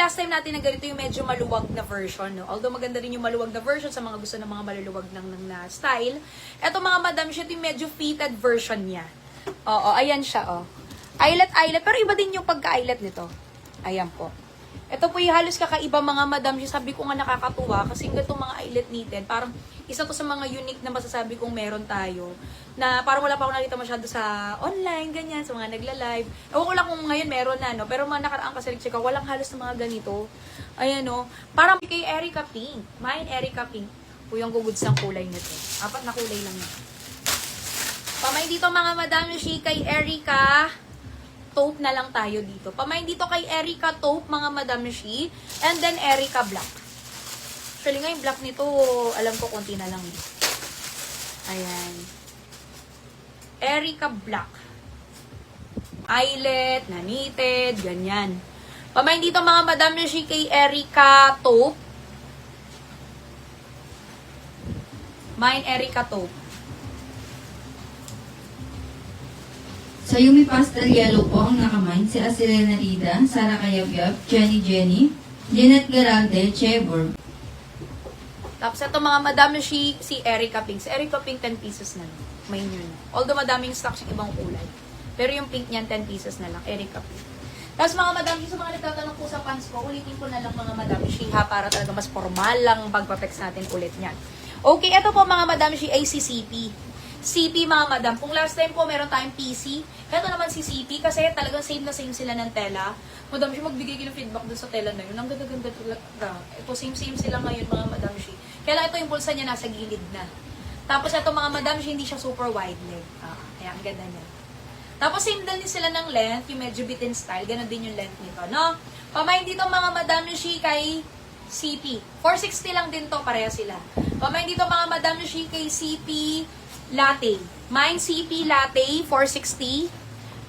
Last time natin na ganito yung medyo maluwag na version, no? Although maganda rin yung maluwag na version sa mga gusto ng mga maluluwag na style. Ito mga madam, siya yung medyo fitted version niya. Oo, ayan siya, oh. Eyelet, pero iba din yung pagka-eyelet nito. Ayan po. Ito po yung halos kakaiba mga madam, sabi ko nga nakakatuwa kasi itong mga eyelet knitted, parang isa to sa mga unique na masasabi kong meron tayo na parang wala pa akong nakita masyado sa online, ganyan, sa mga nagla-live. Ewan ko lang kung ngayon meron na, no? Pero mga nakaraan kasi check ko, walang halos na mga ganito. Ayan, no? Parang kay Erica Pink. Mine, Erica Pink. Po yung guguds ng kulay nito. 4 na kulay lang yan. Pamay dito mga madam, si kay Erica taupe na lang tayo dito. Pamay dito kay Erica taupe mga madam shi. And then Erica black. Actually nga yung black nito, alam ko konti na lang. Ayan. Erica black. Eyelet, na knitted, ganyan. Pamay dito mga madam shi kay Erica taupe. Mine Erica taupe. Sa Yumi Pastel Yellow po ang nakamine, si Asilena Ida, Sara Kayabyab, Jenny, Jeanette Garalde, Chebor. Tapos ito mga madam si Erica Pink. Si Erica Pink 10 pieces na lang. May yun. Although madaming stocks yung ibang kulay. Pero yung pink niyan 10 pieces na lang. Erica Pink. Tapos mga madam, sa mga nagtatanong po sa pants ko, ulitin ko na lang mga madam ha para talaga mas formal lang pagpapex natin ulit niyan. Okay, ito po mga madam ay si CP. CP mga madam. Kung last time po meron tayong PC, ito naman si CP kasi talagang same na same sila ng tela. Madam siya magbigay ng feedback dun sa tela na yun. Ang ganda-ganda talaga. Ito same sila ngayon mga madam siya. Kaya lang ito yung bulsa niya nasa gilid na. Tapos ito mga madam siya hindi siya super wide leg. Kaya ang ganda niya. Tapos same din sila ng length, yung medyo bitin style. Ganon din yung length nito, no? Pamain dito mga madam siya kay CP. 460 lang din to, pareha sila. Pamain dito mga madam siya kay CP Latte. Mine CP Latte, 460.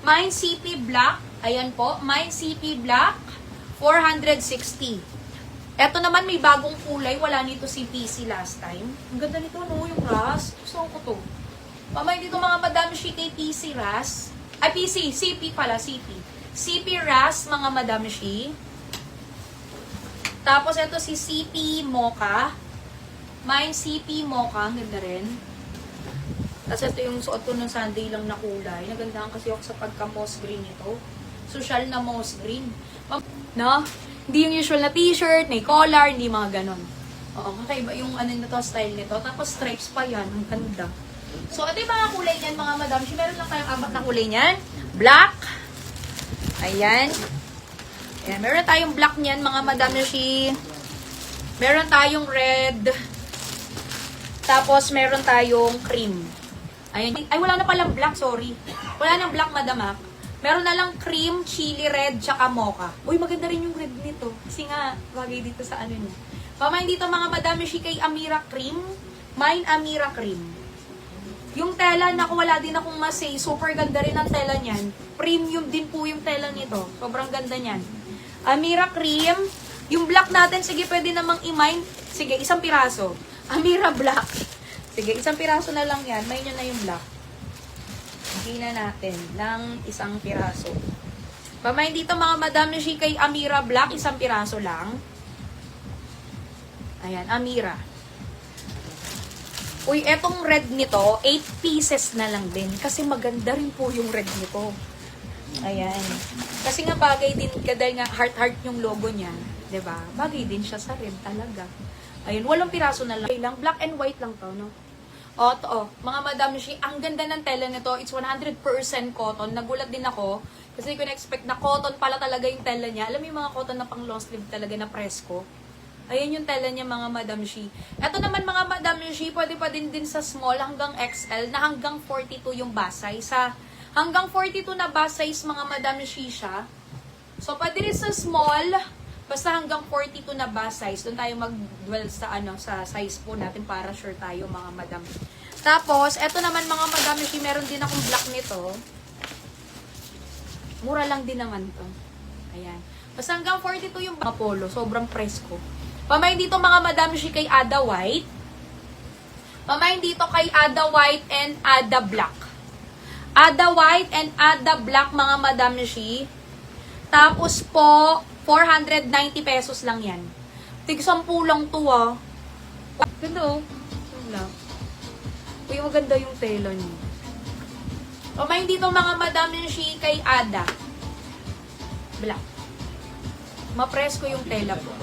Mine CP Black, ayan po. Mine CP Black, 460. Eto naman may bagong kulay. Wala nito si PC last time. Ang ganda nito, no? Yung ras. Gusto ko to. Pamay dito mga madam shi kay PC ras. Ay, PC. CP pala, CP. CP ras, mga madam shi. Tapos eto si CP Mocha. Mine CP Mocha. Ang ganda rin. Tapos ito yung suot ko ng Sunday lang na kulay. Nagandahan kasi ako sa pagka-moss green ito. Social na moss green. No? Hindi yung usual na t-shirt, may collar, hindi mga ganon. Oo, kakaiba yung ano nito, style nito. Tapos stripes pa yan. Ang ganda. So, ito yung mga kulay niyan, mga madam. Meron lang tayong 4 na kulay niyan. Black. Ayan. Ayan. Meron tayong black niyan, mga madam. Meron tayong red. Tapos, meron tayong cream. Ayan. Ay, wala na palang black, sorry. Wala nang black, madam. Meron na lang cream, chili red, tsaka mocha. Uy, maganda rin yung red nito. Kasi nga, bagay dito sa ano niya. Pamain dito mga madam, kay Amira Cream. Mine Amira Cream. Yung tela, naku, wala din akong masay. Super ganda rin ang tela niyan. Premium din po yung tela nito. Sobrang ganda niyan. Amira Cream. Yung black natin, sige, pwede namang i-mine. Sige, isang piraso. Amira Black. Sige, isang piraso na lang yan. May nyo na yung black. Hindi na natin ng isang piraso. Pamain dito mga madam shi kay Amira Black. Isang piraso lang. Ayan, Amira. Uy, etong red nito, 8 pieces na lang din. Kasi maganda rin po yung red nito. Ayan. Kasi nga bagay din, dahil nga heart-heart yung logo niya. 'Di ba? Bagay din siya sa red talaga. Ayun, 8 piraso na lang. Black and white lang to, no? O, to, mga madam shi, ang ganda ng tela nito. It's 100% cotton. Nagulat din ako. Kasi ko na-expect na cotton pala talaga yung tela niya. Alam mo yung mga cotton na pang long sleeve talaga na presko. Ayan yung tela niya mga madam shi. Ito naman mga madam shi, pwede pa din sa small hanggang XL na hanggang 42 yung bust size. Hanggang 42 na bust size mga madam shi siya. So, pwede rin sa small, basta hanggang 42 na bust size. Doon tayo mag-dwell sa, sa size po natin para sure tayo mga madam. Tapos, eto naman mga madam shi, meron din akong black nito. Mura lang din naman to. Ayan. Basta hanggang 42 yung polo. Sobrang presko. Pamay dito mga madam shi kay Ada White. Pamain dito kay Ada White and Ada Black. Ada White and Ada Black, mga Madam Shi. Tapos po, 490 pesos lang yan. Tig 10 lang to ah. Ganda oh. Wala. Uy, maganda yung tela niyo. Pamain dito mga Madam Shi kay Ada Black. Mapresko yung tela po.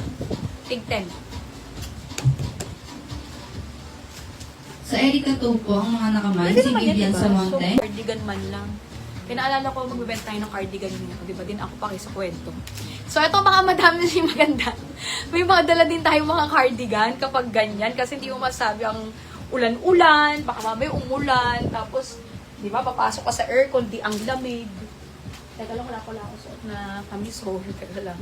Tig 10. Sa Erika 2 po, ang mga nakaman, Pwede si naman yan, Vivian diba? Samonte. So, cardigan man lang. Pinaalala ko, magbibenta tayo ng cardigan niya. Diba din ako pa sa kwento. So, ito mga madami siya maganda. May mga dala din tayo mga cardigan kapag ganyan. Kasi hindi mo masabi ang ulan-ulan, baka mamaya umulan. Tapos, di ba, papasok ka sa aircon, di ang lamig. Teka lang, wala ako suot na kamiso. Teka lang.